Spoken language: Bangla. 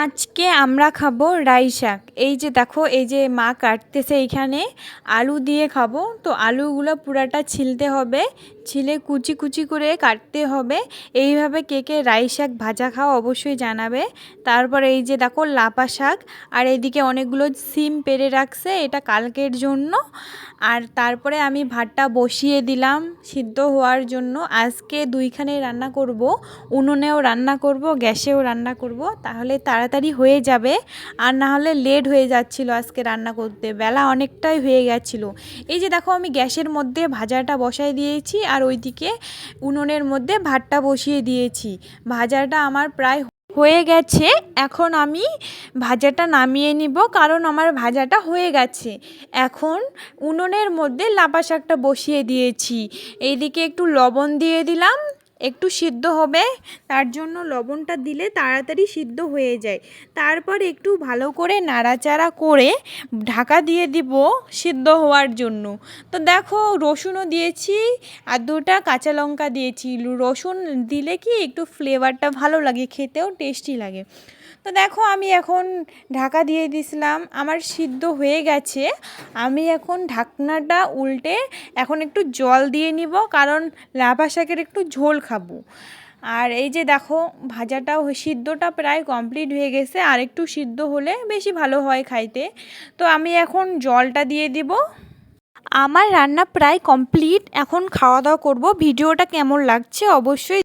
আজকে আমরা খাবো রাই শাক। এই যে দেখো, এই যে মা কাটতেছে এইখানে আলু দিয়ে খাবো। তো আলুগুলো পুরাটা ছিলতে হবে, ছিলে কুচি কুচি করে কাটতে হবে। এইভাবে কে কে রাই শাক ভাজা খাও অবশ্যই জানাবে। তারপর এই যে দেখো লাপা শাক, আর এইদিকে অনেকগুলো সিম পেড়ে রাখছে, এটা কালকের জন্য। আর তারপরে আমি ভাতটা বসিয়ে দিলাম সিদ্ধ হওয়ার জন্য। আজকে দুইখানে রান্না করব, উনুনেও রান্না করব, গ্যাসেও রান্না করব, তাহলে তাড়াতাড়ি হয়ে যাবে। আর না হলে লেট হয়ে যাচ্ছিল আজকে রান্না করতে, বেলা অনেকটাই হয়ে গেছিলো। এই যে দেখো আমি গ্যাসের মধ্যে ভাজাটা বসাই দিয়েছি, আর ওইদিকে উনুনের মধ্যে ভাতটা বসিয়ে দিয়েছি। ভাজাটা আমার প্রায় হয়ে গেছে। এখন আমি ভাজাটা নামিয়ে নিব, কারণ আমার ভাজাটা হয়ে গেছে। এখন উনুনের মধ্যে লাপা শাকটা বসিয়ে দিয়েছি। এইদিকে একটু লবণ দিয়ে দিলাম, একটু সিদ্ধ হবে, তার জন্য লবণটা দিলে তাড়াতাড়ি সিদ্ধ হয়ে যায়। তারপর একটু ভালো করে নাড়াচাড়া করে ঢাকা দিয়ে দিব সিদ্ধ হওয়ার জন্য। তো দেখো রসুনও দিয়েছি, আর দুটা কাঁচা লঙ্কা দিয়েছি। রসুন দিলে কি একটু ফ্লেভারটা ভালো লাগে, খেতেও টেস্টি লাগে। তো দেখো আমি এখন ঢাকা দিয়ে দিয়েছিলাম, আমার সিদ্ধ হয়ে গেছে। আমি এখন ঢাকনাটা উল্টে এখন একটু জল দিয়ে নিব, কারণ লাফা শাকের একটু ঝোল খাবো। আর এই যে দেখো ভাজাটাও সিদ্ধটা প্রায় কমপ্লিট হয়ে গেছে, আর একটু সিদ্ধ হলে বেশি ভালো হয় খাইতে। তো আমি এখন জলটা দিয়ে দিব। আমার রান্না প্রায় কমপ্লিট, এখন খাওয়া দাওয়া করব। ভিডিওটা কেমন লাগছে অবশ্যই